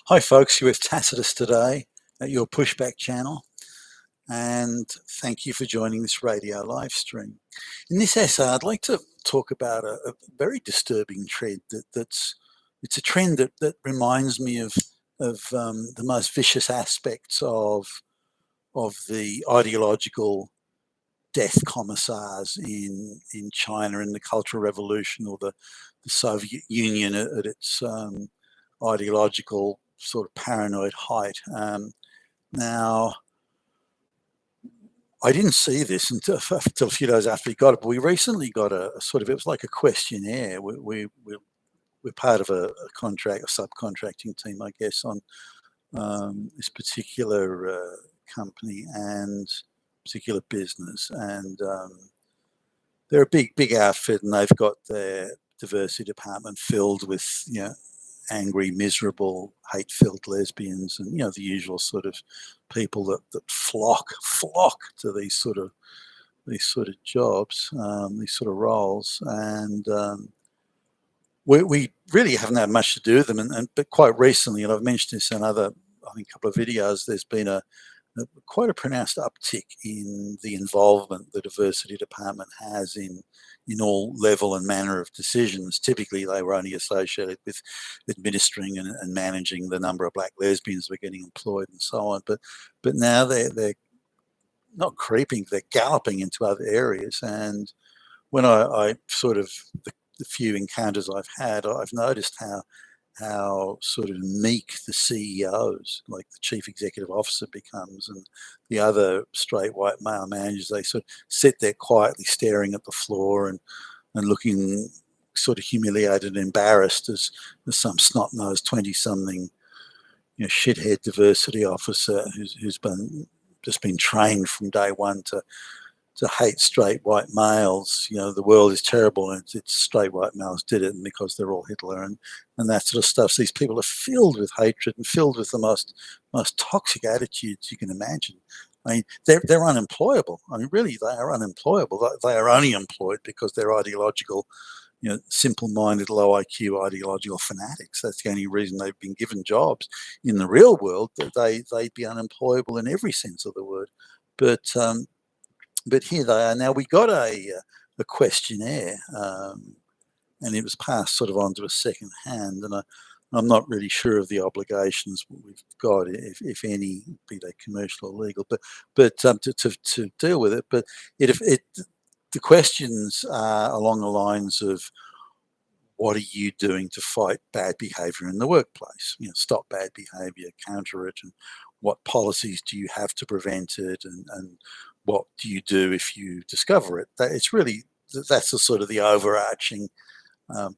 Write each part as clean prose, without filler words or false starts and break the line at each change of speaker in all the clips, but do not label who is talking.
Hi folks, you're with Tacitus today at your Pushback channel, and thank you for joining this radio live stream. In this essay, I'd like to talk about a very disturbing trend it's a trend that reminds me of the most vicious aspects of the ideological death commissars in China in the Cultural Revolution, or the Soviet Union at its ideological sort of paranoid height. Now, I didn't see this until a few days after we got it, but we recently got a sort of, it was like a questionnaire. We're part of a contract, a subcontracting team, I guess, on this particular company and particular business. And they're a big outfit, and they've got their diversity department filled with, angry, miserable, hate-filled lesbians, and the usual sort of people that flock to these sort of jobs, these sort of roles. And we really haven't had much to do with them. But quite recently, and I've mentioned this in other, I think, couple of videos, there's been quite a pronounced uptick in the involvement the diversity department has in all level and manner of decisions. Typically, they were only associated with administering and managing the number of black lesbians who are getting employed and so on. But now they're not creeping; they're galloping into other areas. And when I sort of the few encounters I've had, I've noticed how sort of meek the CEOs, like the chief executive officer, becomes, and the other straight white male managers, they sort of sit there quietly staring at the floor and looking sort of humiliated and embarrassed as some snot-nosed 20-something shithead diversity officer who's just been trained from day one to hate straight white males. The world is terrible, and it's straight white males did it, and because they're all Hitler and that sort of stuff. So these people are filled with hatred and filled with the most toxic attitudes you can imagine. I mean, they're unemployable. I mean, really, they are unemployable. They are only employed because they're ideological, simple-minded, low IQ ideological fanatics. That's the only reason they've been given jobs. In the real world, they'd be unemployable in every sense of the word. But here they are. Now, we got a questionnaire, and it was passed sort of onto a second hand, and I'm not really sure of the obligations we've got, if any, be they commercial or legal, but to deal with it. But the questions are along the lines of, what are you doing to fight bad behavior in the workplace? Stop bad behavior, counter it, and what policies do you have to prevent it, and what do you do if you discover it? That's the sort of the overarching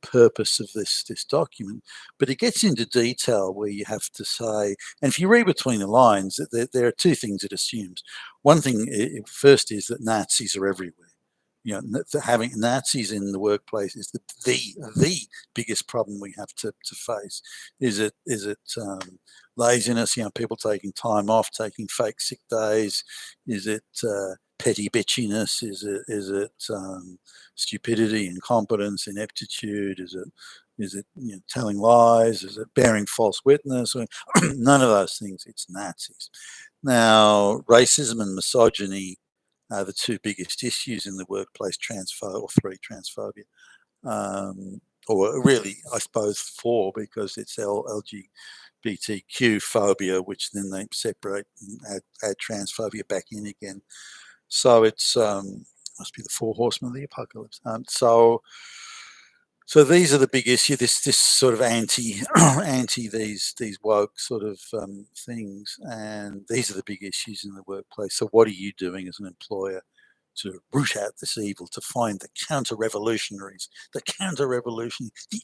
purpose of this document. But it gets into detail where you have to say, and if you read between the lines, there are two things it assumes. One thing, first, is that Nazis are everywhere. Having Nazis in the workplace is the biggest problem we have to face. Is it laziness? People taking time off, taking fake sick days. Is it petty bitchiness? Is it stupidity, incompetence, ineptitude? Is it telling lies? Is it bearing false witness? None of those things. It's Nazis. Now, racism and misogyny are the two biggest issues in the workplace, transphobia, or really, I suppose, four, because it's LGBTQ phobia, which then they separate and add transphobia back in again. So it's must be the four horsemen of the apocalypse. So these are the big issue. This sort of anti these woke sort of things, and these are the big issues in the workplace. So what are you doing as an employer to root out this evil, to find the counter-revolutionaries, the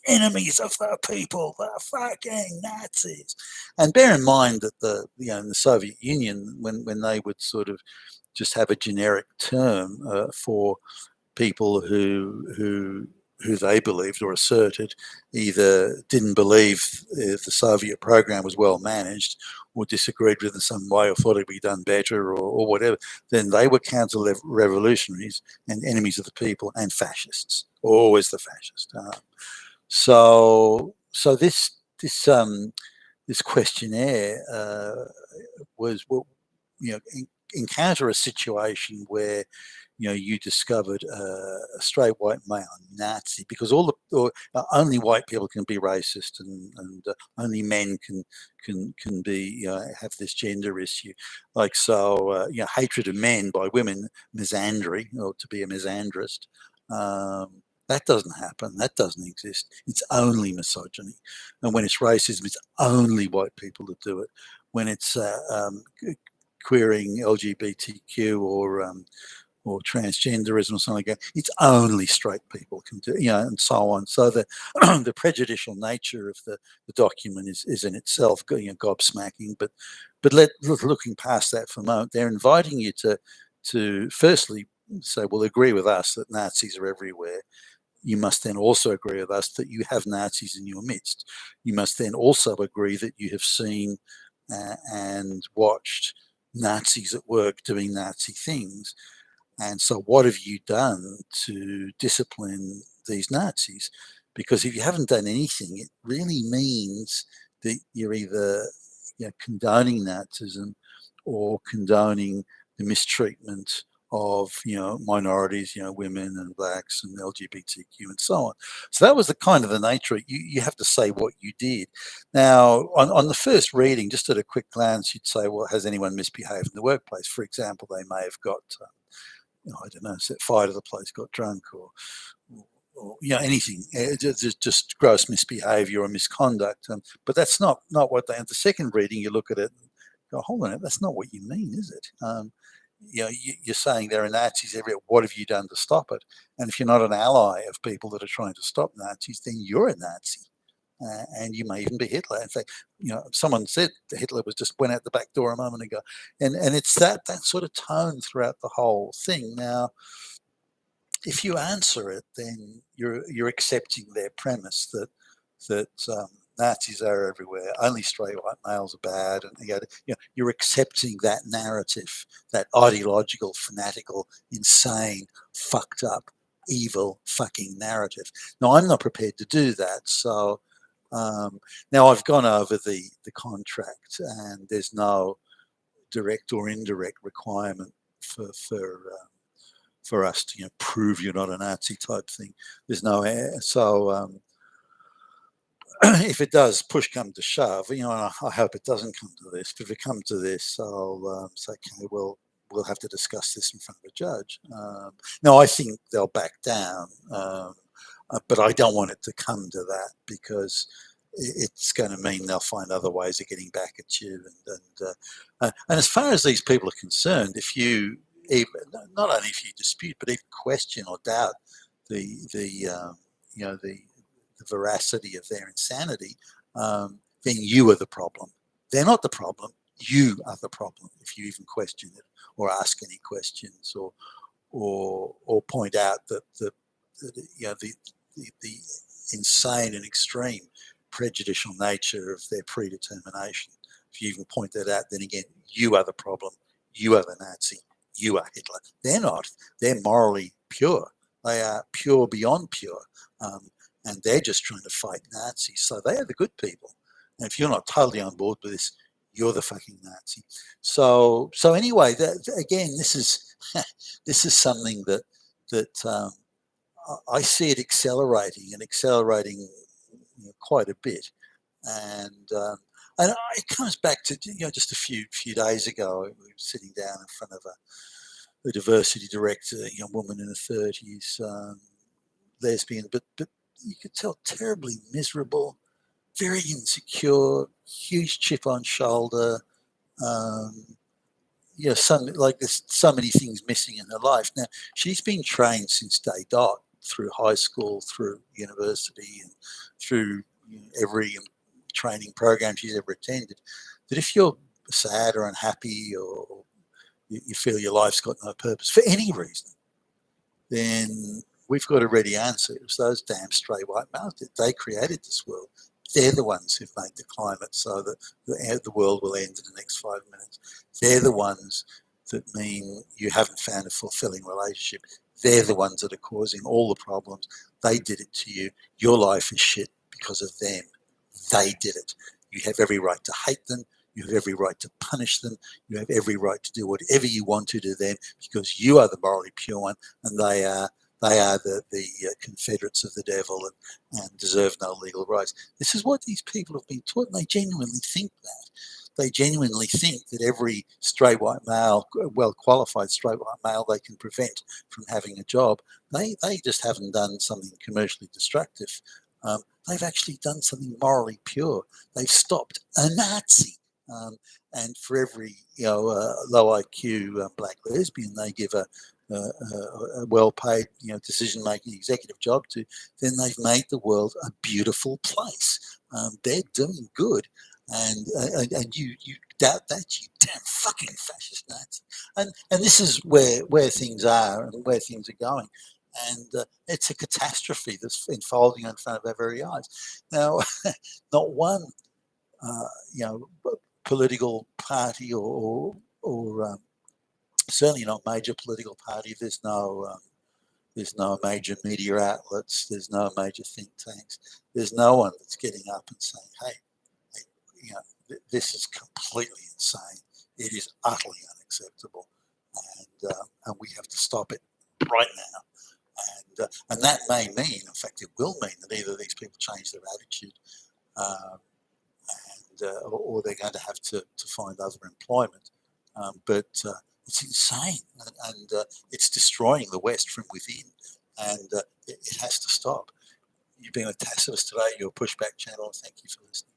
enemies of the people, the fucking Nazis? And bear in mind that in the Soviet Union, when they would sort of just have a generic term for people who they believed or asserted either didn't believe the Soviet program was well managed, or disagreed with it in some way, or thought it would be done better, or whatever, then they were counter-revolutionaries and enemies of the people and fascists. Always the fascist. So this this questionnaire was, well, encounter a situation where you discovered a straight white male Nazi, because only white people can be racist, and only men can be have this gender issue, like, so hatred of men by women, misandry, or to be a misandrist. That doesn't happen. That doesn't exist. It's only misogyny, and when it's racism, it's only white people that do it. When it's queering LGBTQ or transgenderism or something like that, it's only straight people can do, and so on. So the the prejudicial nature of the document is in itself gobsmacking. But looking past that for a moment, they're inviting you to firstly say, well, agree with us that Nazis are everywhere. You must then also agree with us that you have Nazis in your midst. You must then also agree that you have seen and watched Nazis at work doing Nazi things. And so what have you done to discipline these Nazis? Because if you haven't done anything, it really means that you're either condoning Nazism or condoning the mistreatment of minorities, women and blacks and LGBTQ and so on. So that was the kind of the nature. You have to say what you did. Now, on the first reading, just at a quick glance, you'd say, well, has anyone misbehaved in the workplace? For example, they may have got I don't know, set fire to the place, got drunk, or anything, just gross misbehaviour or misconduct. But that's not what they. At the second reading, you look at it and go, hold on, that's not what you mean, is it? You're saying there are Nazis everywhere. What have you done to stop it? And if you're not an ally of people that are trying to stop Nazis, then you're a Nazi. And you may even be Hitler. In fact, someone said that Hitler went out the back door a moment ago, and it's that sort of tone throughout the whole thing. Now, if you answer it, then you're accepting their premise that Nazis are everywhere, only straight white males are bad, and you're accepting that narrative, that ideological, fanatical, insane, fucked up, evil fucking narrative. Now, I'm not prepared to do that, so. Now I've gone over the contract, and there's no direct or indirect requirement for us to prove you're not a Nazi type thing. There's no so if it does push come to shove, and I hope it doesn't come to this. But if it comes to this, I'll say, okay, well, we'll have to discuss this in front of a judge. Now I think they'll back down. But I don't want it to come to that, because it's going to mean they'll find other ways of getting back at you. And as far as these people are concerned, if you not only if you dispute, but even question or doubt the veracity of their insanity, then you are the problem. They're not the problem. You are the problem if you even question it or ask any questions or point out that the insane and extreme prejudicial nature of their predetermination. If you even point that out, then again, you are the problem. You are the Nazi. You are Hitler. They're not. They're morally pure. They are pure beyond pure. And they're just trying to fight Nazis. So they are the good people. And if you're not totally on board with this, you're the fucking Nazi. So anyway, again, this is something that I see it accelerating quite a bit, and it comes back to just a few days ago. We were sitting down in front of a diversity director, a young woman in her 30s, lesbian, but you could tell terribly miserable, very insecure, huge chip on shoulder. There's so many things missing in her life. Now, she's been trained since day dot, through high school, through university, and through every training program she's ever attended, that if you're sad or unhappy, or you feel your life's got no purpose for any reason, then we've got a ready answer. It was those damn straight white males. They created this world. They're the ones who've made the climate so that the world will end in the next 5 minutes. They're the ones that mean you haven't found a fulfilling relationship. They're the ones that are causing all the problems. They did it to you. Your life is shit because of them. They did it. You have every right to hate them. You have every right to punish them. You have every right to do whatever you want to them because you are the morally pure one, and they are the confederates of the devil and deserve no legal rights. This is what these people have been taught, and they genuinely think that. They genuinely think that every straight white male, well qualified straight white male, they can prevent from having a job. They just haven't done something commercially destructive. They've actually done something morally pure. They've stopped a Nazi. And for every low IQ black lesbian they give a well-paid decision-making executive job to, then they've made the world a beautiful place. They're doing good, and you doubt that, you damn fucking fascist Nazi. And this is where things are and where things are going. And it's a catastrophe that's unfolding in front of our very eyes. Now, not one, political party or certainly not major political party. There's no major media outlets. There's no major think tanks. There's no one that's getting up and saying, "Hey, this is completely insane. It is utterly unacceptable, and we have to stop it right now." And that may mean, in fact, it will mean that either these people change their attitude, or they're going to have to find other employment. But it's insane, and it's destroying the West from within, and it has to stop. You've been with Tacitus today, your Pushback channel. Thank you for listening.